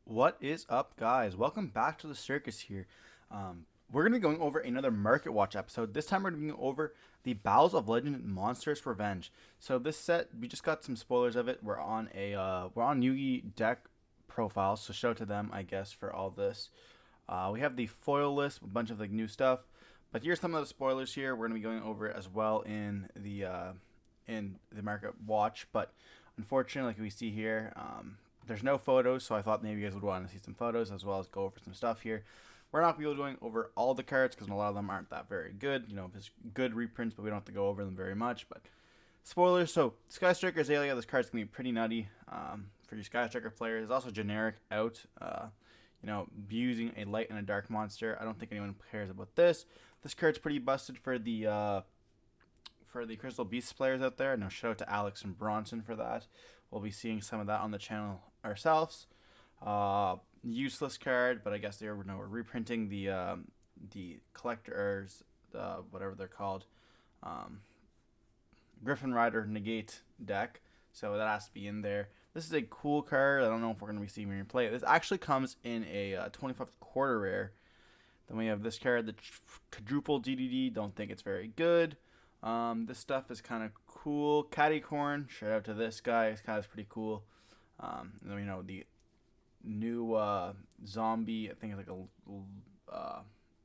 What is up, guys? Welcome back to the circus here. We're going to be going over another Market Watch episode. This time we're going to be going over the Battles of Legend Monstrous Revenge. So this set, we just got some spoilers of it. We're on Yugi deck profiles, so show to them, I guess, for all this. We have the foil list, a bunch of like new stuff. But here's some of the spoilers here. We're going to be going over it as well in the Market Watch. But unfortunately, like we see here, there's no photos, so I thought maybe you guys would want to see some photos as well as go over some stuff here. We're not going to be going over all the cards because a lot of them aren't that very good. You know, it's good reprints, but we don't have to go over them very much. But spoilers. So Sky Striker Azalea, this card's going to be pretty nutty for your Sky Striker players. It's also generic out. Using a light and a dark monster. I don't think anyone cares about this. This card's pretty busted for the Crystal Beasts players out there. No, shout out to Alex and Bronson for that. We'll be seeing some of that on the channel ourselves. Useless card, but I guess we're reprinting the collectors, whatever they're called, Griffin Rider Negate deck. So that has to be in there. This is a cool card. I don't know if we're going to be seeing when you play it. This actually comes in a 25th quarter rare. Then we have this card, the quadruple DDD. Don't think it's very good. This stuff is kind of cool. Cattycorn, shout out to this guy. This guy is pretty cool. And then the new zombie. I think it's like a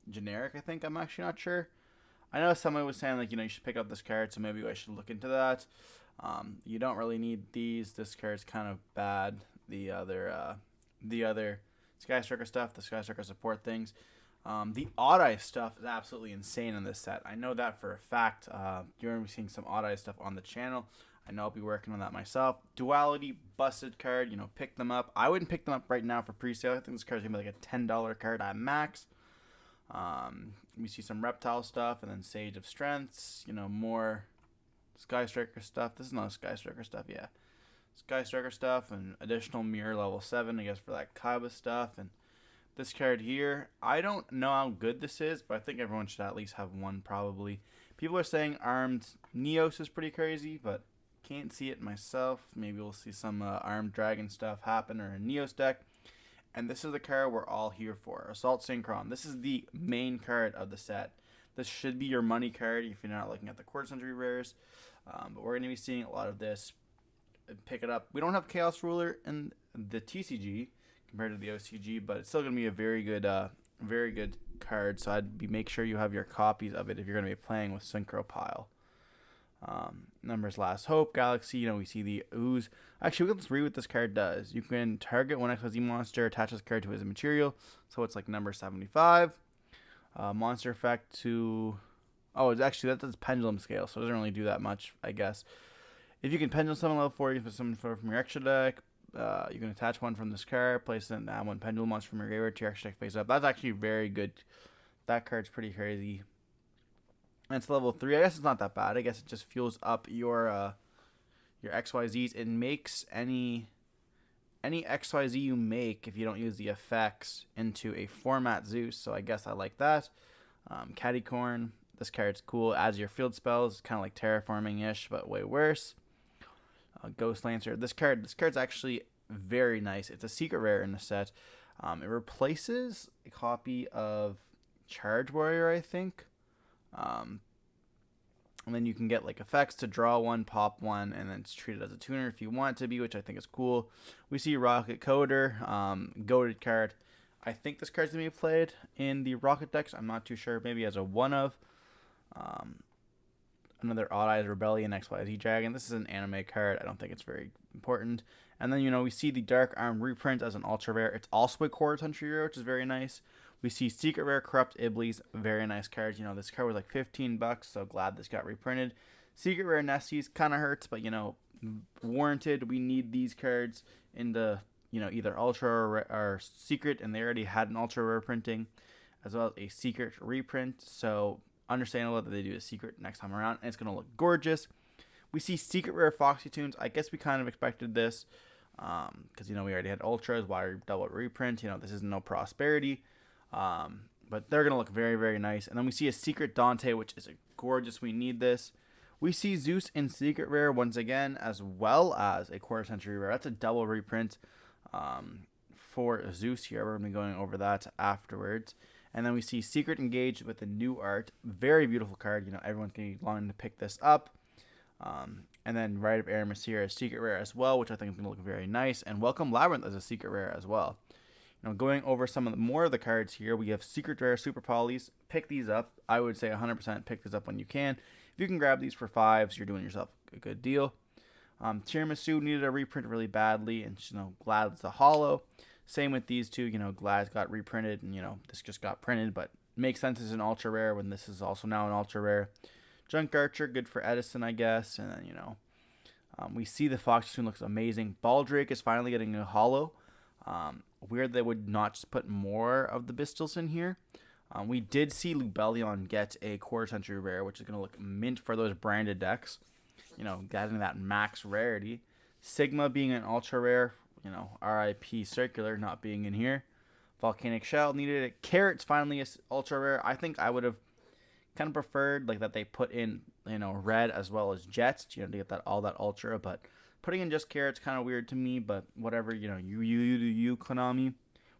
generic. I think I'm actually not sure. I know somebody was saying you should pick up this card, so maybe I should look into that. You don't really need these. This card's kind of bad. The other Sky Striker stuff, the Sky Striker support things. The Odd Eye stuff is absolutely insane in this set. I know that for a fact. You're going to be seeing some Odd Eye stuff on the channel. I know I'll be working on that myself. Duality, busted card. Pick them up. I wouldn't pick them up right now for pre-sale. I think this card's going to be like a $10 card at max. We see some Reptile stuff and then Sage of Strengths. More Sky Striker stuff. This is not Sky Striker stuff, yeah. Sky Striker stuff and additional Mirror level 7, I guess, for that Kaiba stuff. And this card here, I don't know how good this is, but I think everyone should at least have one probably. People are saying Armed Neos is pretty crazy, but can't see it myself. Maybe we'll see some Armed Dragon stuff happen or a Neos deck. And this is the card we're all here for, Assault Synchron. This is the main card of the set. This should be your money card if you're not looking at the quarter century rares. But we're going to be seeing a lot of this. Pick it up. We don't have Chaos Ruler in the TCG compared to the OCG, but it's still going to be a very good card. So make sure you have your copies of it if you're going to be playing with Synchro Pile. Numbers Last Hope, Galaxy. We see the Ooze. Actually, let's read what this card does. You can target one XYZ monster, attach this card to his material. So it's like number 75. Monster effect to... Oh, it's actually, that does pendulum scale, so it doesn't really do that much, I guess. If you can pendulum summon level 4, you can put someone from your extra deck. You can attach one from this card, place it and add one pendulum monster from your graveyard to your extra deck face up. That's actually very good. That card's pretty crazy. And it's level 3. I guess it's not that bad. I guess it just fuels up your XYZs. It makes any XYZ you make, if you don't use the effects, into a format Zeus. So I guess I like that. Cattycorn. This card's cool. Adds your field spells. Kind of like terraforming-ish, but way worse. Ghost Lancer. This card's actually very nice. It's a secret rare in the set. It replaces a copy of Charge Warrior, I think. And then you can get effects to draw one, pop one, and then it's treated as a tuner if you want it to be, which I think is cool. We see Rocket Coder, goated card. I think this card's gonna be played in the Rocket decks. I'm not too sure. Maybe as a one of. Another Odd Eyes Rebellion XYZ Dragon. This is an anime card. I don't think it's very important. And then, we see the Dark Arm reprint as an ultra rare. It's also a quarter century rare, which is very nice. We see Secret Rare Corrupt Iblis. Very nice card. This card was like $15, so glad this got reprinted. Secret Rare Nesties kind of hurts, but, warranted. We need these cards in the, either ultra or secret, and they already had an ultra rare printing, as well as a secret reprint. So understandable that they do a secret next time around, and it's going to look gorgeous. We see Secret Rare Foxtunes. I guess we kind of expected this because, we already had Ultras, why double reprint? This is no Prosperity. But they're going to look very, very nice. And then we see a Secret Dante, which is gorgeous. We need this. We see Zeus in Secret Rare once again, as well as a quarter century rare. That's a double reprint. for Zeus here. We're going to be going over that afterwards. And then we see Secret Engaged with the new art. Very beautiful card. You know, everyone's going to be wanting to pick this up. And then Rite of Aramis here is secret rare as well, which I think is going to look very nice. And Welcome Labyrinth as a secret rare as well. You know, going over some of the more of the cards here, we have secret rare super polys. Pick these up. I would say 100% pick this up when you can. If you can grab these for $5s, you're doing yourself a good deal. Tiramisu needed a reprint really badly, and you know, Glad's the hollow. Same with these two. You know, Glad's got reprinted, and you know, this just got printed, but makes sense as an ultra rare when this is also now an ultra rare. Junk Archer, good for Edison, I guess. And then, you know, we see the Foxtune looks amazing. Baldrake is finally getting a hollow. Weird they would not just put more of the Bistils in here. We did see Lubellion get a quarter century rare, which is going to look mint for those branded decks. You know, getting that max rarity. Sigma being an ultra rare, you know, RIP Circular not being in here. Volcanic Shell needed it. Carrot's finally a ultra rare. I think I would have kind of preferred like that they put in, you know, red as well as Jets, you know, to get that all that ultra, but putting in just Carrot's kind of weird to me, but whatever, you know, you Konami.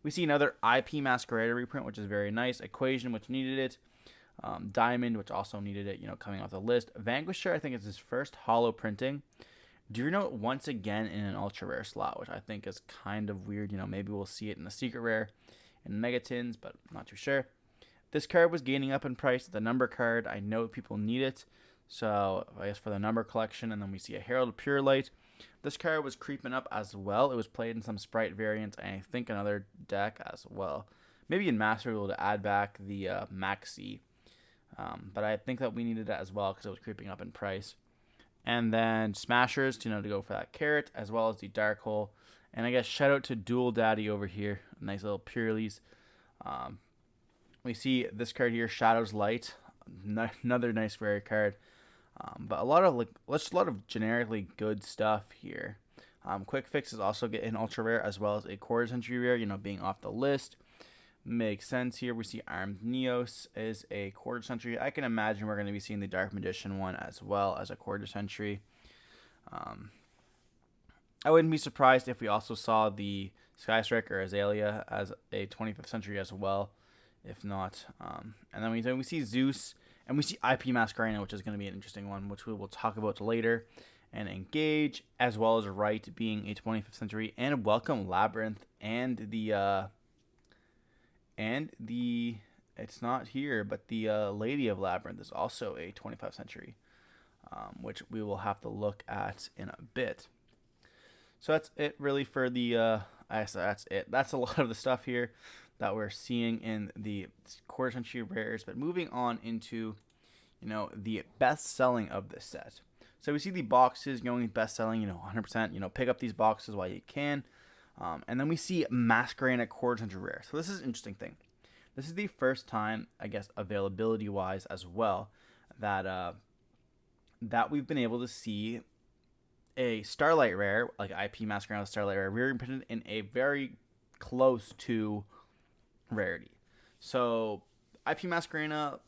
We see another IP Masquerader reprint, which is very nice. Equation, which needed it. Diamond, which also needed it, you know, coming off the list. Vanquisher, I think, is his first hollow printing. Do you know once again in an ultra rare slot, which I think is kind of weird. You know, maybe we'll see it in the secret rare in Megatins, but I'm not too sure. This card was gaining up in price. The number card, I know people need it, so I guess for the number collection. And then we see a Herald of Pure Light. This card was creeping up as well. It was played in some Sprite variants, and I think another deck as well. Maybe in Master we will add back the Maxi. But I think that we needed that as well because it was creeping up in price. And then Smashers, you know, to go for that Carrot, as well as the Dark Hole. And I guess shout out to Dual Daddy over here. Nice little Purelies. We see this card here, Shadow's Light. Another nice rare card. But a lot of generically good stuff here. Quick Fix is also getting ultra rare as well as a quarter century rare, you know, being off the list. Makes sense here. We see Armed Neos is a quarter century. I can imagine we're going to be seeing the Dark Magician one as well as a quarter century. I wouldn't be surprised if we also saw the Sky Striker Azalea as a 25th century as well, if not. And then we see Zeus, and we see IP Masquerena, which is going to be an interesting one, which we will talk about later. And Engage, as well as Right being a 25th century, and Welcome Labyrinth, and it's not here, but the Lady of Labyrinth is also a 25th century, which we will have to look at in a bit. So that's it really for the, that's it. That's a lot of the stuff here that we're seeing in the quarter century rares. But moving on into, you know, the best selling of this set. So we see the boxes going best selling, you know, 100%, you know, pick up these boxes while you can. And then we see Masquerena quarter century rare. So this is an interesting thing. This is the first time, I guess, availability wise as well, that we've been able to see a Starlight rare, like IP Masquerena Starlight rare, reprinted in a very close to rarity. So IP Masquerena,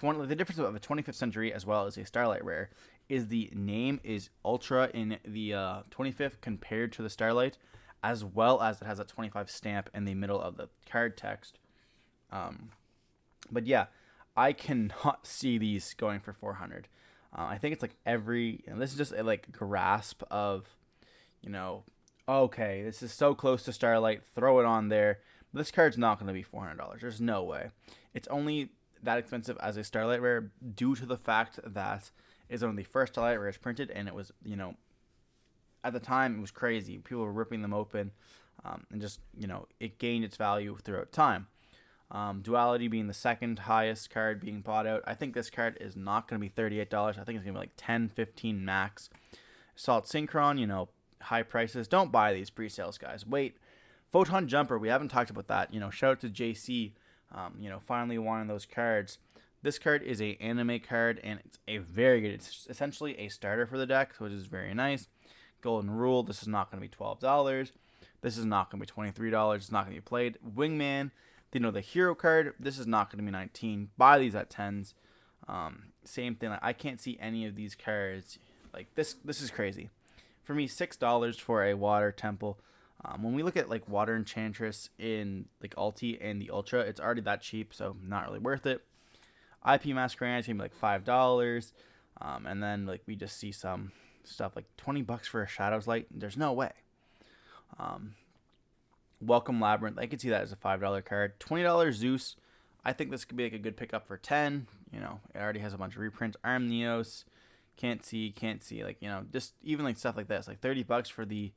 the difference of a 25th century as well as a Starlight rare is the name is Ultra in the 25th compared to the Starlight, as well as it has a 25 stamp in the middle of the card text. But yeah, I cannot see these going for 400. I think it's like this is just a like grasp of, you know, okay, this is so close to Starlight, throw it on there. But this card's not going to be $400. There's no way. It's only that expensive as a Starlight rare due to the fact that it's one of the first Starlight rares printed, and it was, you know, at the time it was crazy. People were ripping them open, and just, you know, it gained its value throughout time. Duality being the second highest card being bought out. I think this card is not going to be $38. I think it's going to be like $10, $15 max. Assault Synchron, you know, high prices. Don't buy these pre-sales, guys. Wait. Photon Jumper, we haven't talked about that. You know, shout out to JC, you know, finally wanting those cards. This card is a anime card, and it's a very good, it's essentially a starter for the deck, which is very nice. Golden Rule, this is not going to be $12. This is not going to be $23. It's not going to be played. Wingman, you know, the hero card, this is not going to be $19. Buy these at 10s. Same thing. Like, I can't see any of these cards. Like, this is crazy. For me, $6 for a Water Temple. When we look at like Water Enchantress in like Ulti and the Ultra, it's already that cheap, so not really worth it. IP Masquerade is gonna be like $5, and then like we just see some stuff like $20 for a Shadow's Light. There's no way. Welcome Labyrinth, I could see that as a $5 card. $20 Zeus, I think this could be like a good pickup for 10. You know, it already has a bunch of reprints. Arm Neos, can't see. Like, you know, just even like stuff like this, like $30 for the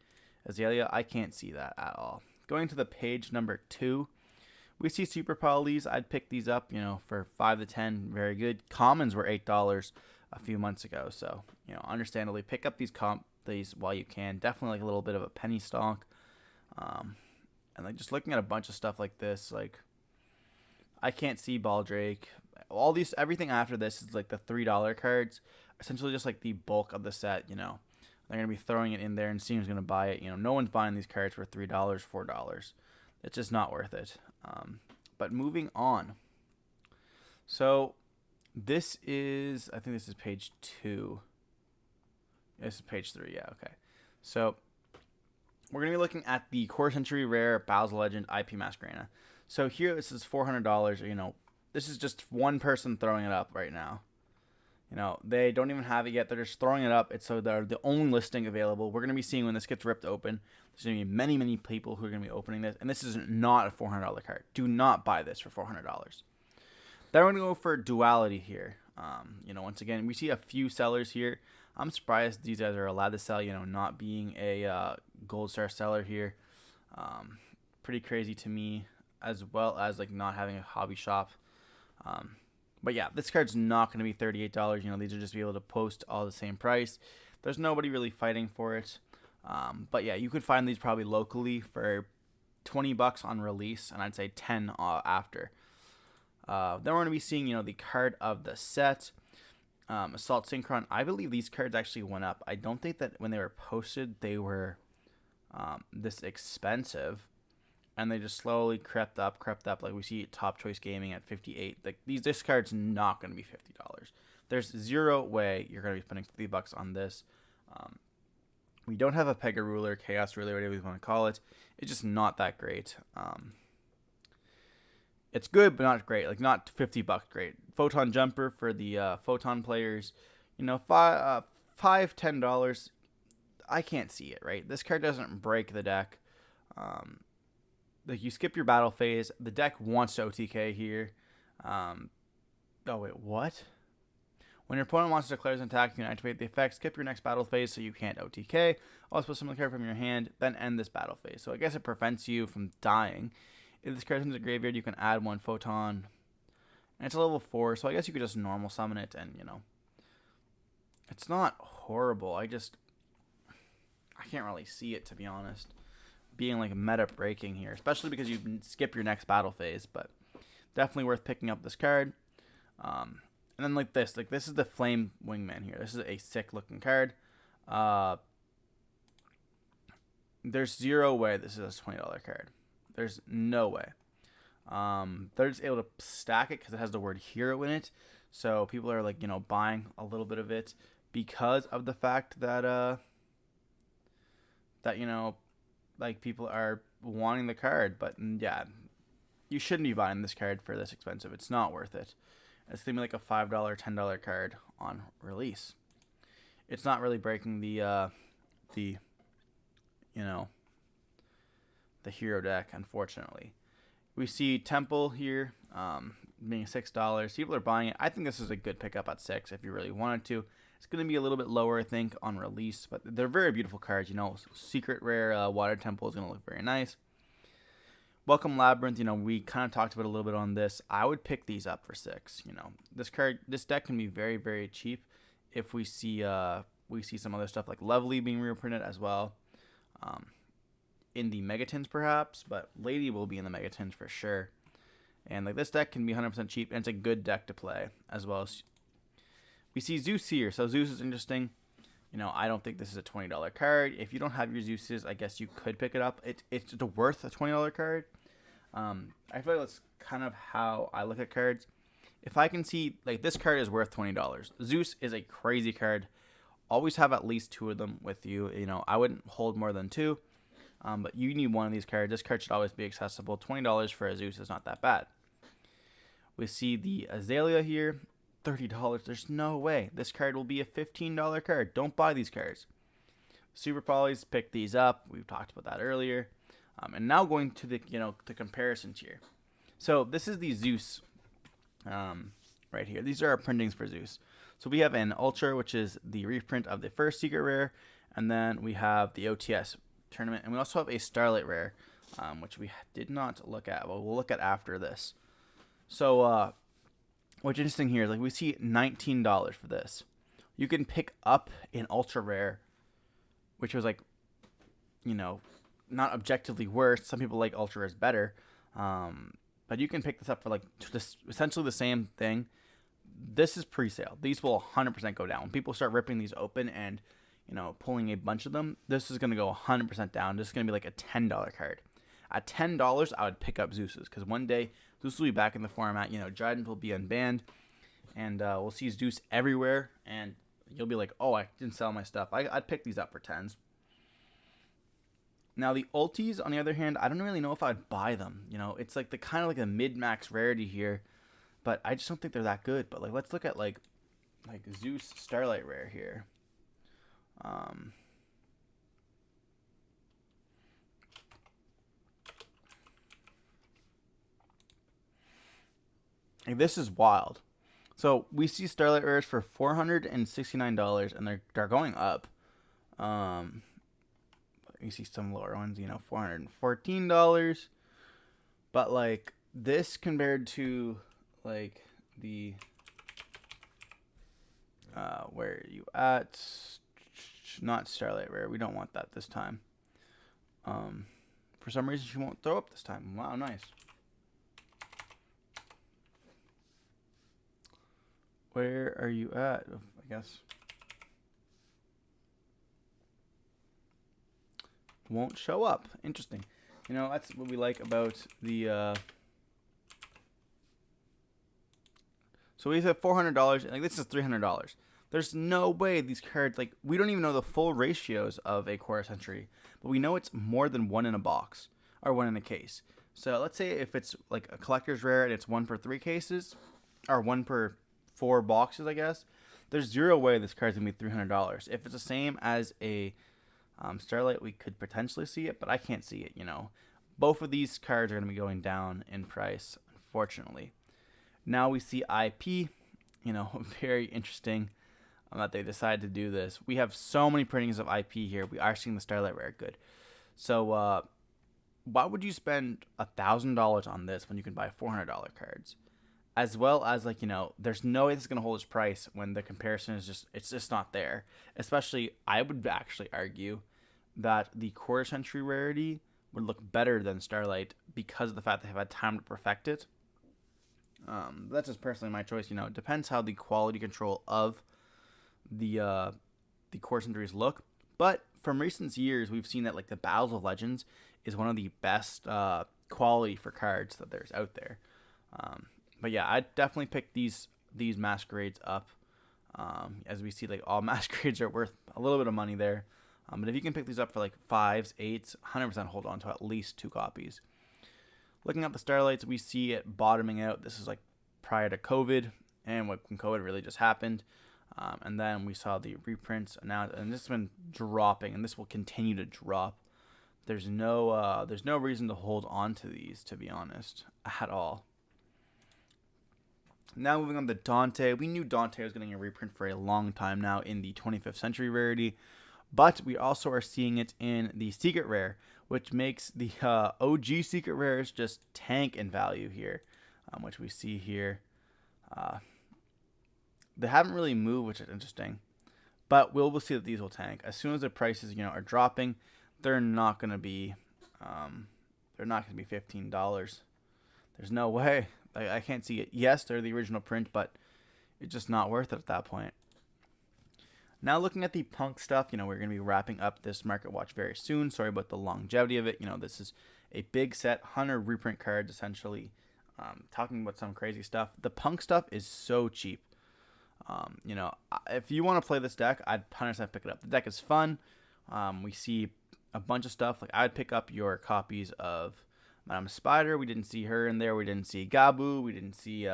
Azalea, I can't see that at all. Going to the page number 2, we see Super Polys. I'd pick these up, you know, for 5 to 10, very good. Commons were $8 a few months ago, so, you know, understandably, pick up these while you can. Definitely like a little bit of a penny stock. And like just looking at a bunch of stuff like this, like I can't see Baldrake. Everything after this is like the $3 cards, essentially just like the bulk of the set. You know, they're gonna be throwing it in there, and Steam's gonna buy it. You know, no one's buying these cards for $3, $4. It's just not worth it. But moving on. So this is, I think this is page 2. This is page 3. Yeah, okay. So we're going to be looking at the Core Century Rare Bowser Legend IP Masquerade. So here, this is $400. You know, this is just one person throwing it up right now. You know, they don't even have it yet. They're just throwing it up. It's so they're the only listing available. We're going to be seeing when this gets ripped open. There's going to be many, many people who are going to be opening this. And this is not a $400 card. Do not buy this for $400. Then we're going to go for Duality here. You know, once again, we see a few sellers here. I'm surprised these guys are allowed to sell, you know, not being a Gold Star seller here. Pretty crazy to me, as well as like not having a hobby shop. But yeah, this card's not going to be $38. You know, these are just be able to post all the same price. There's nobody really fighting for it. But yeah, you could find these probably locally for $20 on release, and I'd say 10 after. Then we're going to be seeing, you know, the card of the set. Assault Synchron. I believe these cards actually went up. I don't think that when they were posted they were this expensive, and they just slowly crept up. Like we see Top Choice Gaming at 58. Like this card's not going to be $50. There's zero way you're going to be spending $50 on this. We don't have a Pega Ruler, Chaos Ruler, whatever you want to call it. It's just not that great. It's good, but not great. Like, not $50 great. Photon Jumper for the Photon players. You know, $10. I can't see it, right? This card doesn't break the deck. Like, you skip your battle phase. The deck wants to OTK here. Oh, wait, what? When your opponent wants to declare an attack, you can activate the effect. Skip your next battle phase so you can't OTK. Also, put some of the card from your hand, then end this battle phase. So I guess it prevents you from dying. If this card's in the graveyard, you can add 1 Photon. And it's a level 4, so I guess you could just normal summon it, and, you know. It's not horrible. I can't really see it, to be honest. Being, like, meta breaking here. Especially because you can skip your next battle phase. But definitely worth picking up this card. And then, like, this. Like, this is the Flame Wingman here. This is a sick-looking card. There's zero way this is a $20 card. There's no way. They're just able to stack it because it has the word hero in it. So people are, like, you know, buying a little bit of it because of the fact that, you know, like, people are wanting the card. But yeah, you shouldn't be buying this card for this expensive. It's not worth it. It's going to be like a $5, $10 card on release. It's not really breaking the you know, the hero deck, unfortunately. We see Temple here being $6. People are buying it. I think this is a good pickup at $6 if you really wanted to. It's going to be a little bit lower, I think, on release, but they're very beautiful cards. You know, Secret Rare Water Temple is going to look very nice. Welcome Labyrinth. You know, we kind of talked about a little bit on this. I would pick these up for $6. You know, this deck can be very, very cheap if we see some other stuff like Lovely being reprinted as well. In the Megatins perhaps, but Lady will be in the Megatins for sure. And like, this deck can be 100% cheap, and it's a good deck to play as well. As we see Zeus here, so Zeus is interesting. You know, I don't think this is a $20 card. If you don't have your Zeuses, I guess you could pick it up. It's worth a $20 card. I feel like that's kind of how I look at cards. If I can see, like, this card is worth $20. Zeus is a crazy card. Always have at least 2 of them with you. You know, I wouldn't hold more than 2. But you need one of these cards. This card should always be accessible. $20 for a Zeus is not that bad. We see the Azalea here, $30. There's no way. This card will be a $15 card. Don't buy these cards. Super Polys, pick these up. We've talked about that earlier. And now going to the the comparisons here. So this is the Zeus right here. These are our printings for Zeus. So we have an Ultra, which is the reprint of the first Secret Rare, and then we have the OTS tournament, and we also have a Starlight Rare, which we did not look at. Well, we'll look at after this. So what's interesting here is like we see $19 for this. You can pick up an Ultra Rare, which was like, not objectively worse. Some people like Ultra Rares better, but you can pick this up for like just essentially the same thing. This is pre-sale. These will 100% go down. When people start ripping these open and pulling a bunch of them, this is going to go 100% down. This is going to be like a $10 card. At $10, I would pick up Zeus's, because one day Zeus will be back in the format. Dryden will be unbanned, and we'll see Zeus everywhere, and you'll be like, oh, I didn't sell my stuff. I'd pick these up for 10s. Now the ultis, on the other hand, I don't really know if I'd buy them. It's like the kind of like a mid-max rarity here, but I just don't think they're that good. But like, let's look at like Zeus Starlight Rare here. This is wild. So we see Starlight Rares for $469, and they're going up. You see some lower ones, $414. But like this compared to like the where are you at? Not Starlight Rare. We don't want that this time. For some reason she won't throw up this time. Wow, nice. Where are you at? I guess. Won't show up. Interesting. That's what we like about the so we said $400, like this is $300. There's no way these cards, like, we don't even know the full ratios of a quarter century, but we know it's more than one in a box or one in a case. So let's say if it's like a collector's rare and it's 1 per 3 cases or 1 per 4 boxes, I guess, there's zero way this card's gonna be $300. If it's the same as a Starlight, we could potentially see it, but I can't see it. Both of these cards are gonna be going down in price, unfortunately. Now we see IP, very interesting that they decided to do this. We have so many printings of IP here. We are seeing the Starlight Rare good. So why would you spend $1,000 on this when you can buy $400 cards? As well as there's no way this is gonna hold its price when the comparison is it's just not there. Especially, I would actually argue that the quarter century rarity would look better than Starlight because of the fact they have had time to perfect it. That's just personally my choice. It depends how the quality control of the core centuries look. But from recent years, we've seen that like the Battles of Legends is one of the best quality for cards that there's out there. But yeah, I'd definitely pick these masquerades up. As we see, like all masquerades are worth a little bit of money there. But if you can pick these up for like 5s, 8s, 100% hold on to at least 2 copies. Looking at the Starlights, we see it bottoming out. This is like prior to COVID, and when COVID really just happened. And then we saw the reprints announced, and this has been dropping, and this will continue to drop. There's no reason to hold on to these, to be honest, at all. Now moving on to Dante. We knew Dante was getting a reprint for a long time now in the 25th century rarity, but we also are seeing it in the Secret Rare, which makes the OG Secret Rares just tank in value here, which we see here. They haven't really moved, which is interesting, but we'll see that these will tank as soon as the prices are dropping. They're not going to be $15. There's no way. I can't see it. Yes, they're the original print, but it's just not worth it at that point. Now looking at the punk stuff, we're going to be wrapping up this market watch very soon. Sorry about the longevity of it. This is a big set, 100 reprint cards essentially. Talking about some crazy stuff. The punk stuff is so cheap. If you want to play this deck, I'd 100% pick it up. The deck is fun. We see a bunch of stuff. Like I'd pick up your copies of Madame Spider. We didn't see her in there. We didn't see Gabu. We didn't see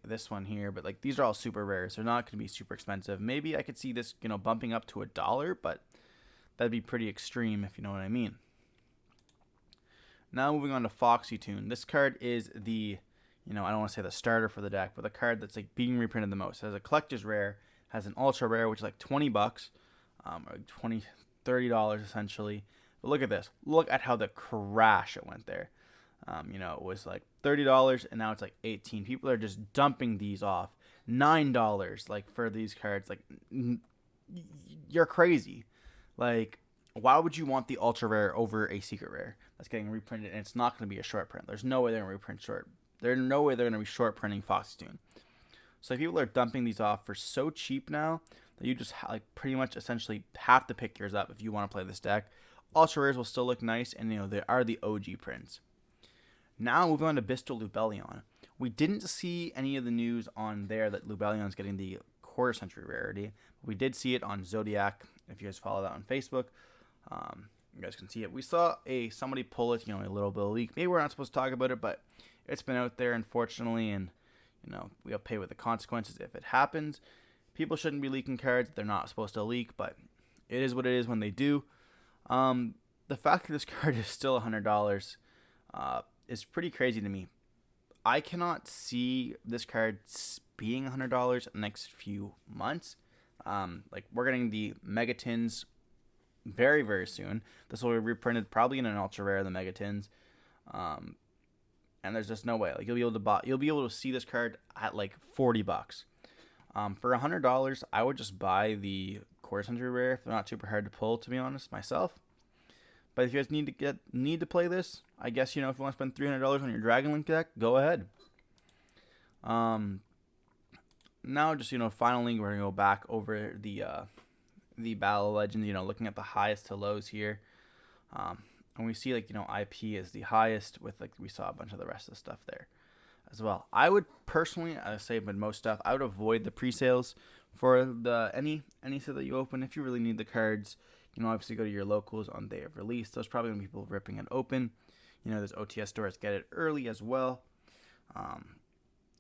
this one here. But like these are all super rares. They're not going to be super expensive. Maybe I could see this, bumping up to $1, but that'd be pretty extreme if you know what I mean. Now moving on to Foxtune. This card is the, I don't want to say the starter for the deck, but the card that's like being reprinted the most. It has a collector's rare, has an ultra rare, which is like $20, or $30 essentially. But look at this. Look at how the crash it went there. It was like $30 and now it's like $18. People are just dumping these off. $9 like for these cards. Like you're crazy. Like why would you want the ultra rare over a secret rare that's getting reprinted and it's not going to be a short print? There's no way they're going to reprint short. There's no way they're going to be short printing Foxtune. So people are dumping these off for so cheap now that you just like pretty much essentially have to pick yours up if you want to play this deck. Ultra rares will still look nice, and they are the OG prints. Now moving on to Bistal Lubellion. We didn't see any of the news on there that Lubellion's getting the quarter century rarity. We did see it on Zodiac. If you guys follow that on Facebook, you guys can see it. We saw somebody pull it, a little bit of leak. Maybe we're not supposed to talk about it, but it's been out there unfortunately, and we'll pay with the consequences if it happens. People shouldn't be leaking cards. They're not supposed to leak, but it is what it is when they do. The fact that this card is still $100 is pretty crazy to me. I cannot see this card being $100 in the next few months. Like we're getting the Megatins very, very soon. This will be reprinted probably in an ultra rare, the Megatins. And there's just no way. Like you'll be able to see this card at like $40. For $100, I would just buy the quarter century rare if they're not super hard to pull, to be honest, myself. But if you guys need to play this, I guess if you want to spend $300 on your Dragon Link deck, go ahead. Now just finally we're gonna go back over the Battle of Legends. Looking at the highest to lows here. And we see IP is the highest with we saw a bunch of the rest of the stuff there as well. I would personally, I say with most stuff, I would avoid the pre-sales for the any set that you open. If you really need the cards, obviously go to your locals on day of release. There's probably gonna be people ripping it open. There's OTS stores get it early as well. And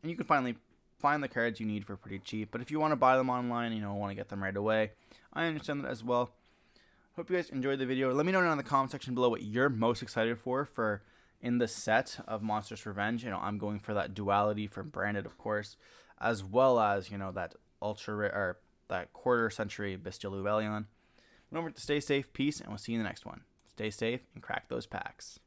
you can finally find the cards you need for pretty cheap. But if you want to buy them online, want to get them right away, I understand that as well. Hope you guys enjoyed the video. Let me know down in the comment section below what you're most excited for in the set of Monstrous Revenge. I'm going for that duality from Branded, of course, as well as that ultra rare or that quarter century Bistal Lubellion. Remember to stay safe, peace, and we'll see you in the next one. Stay safe and crack those packs.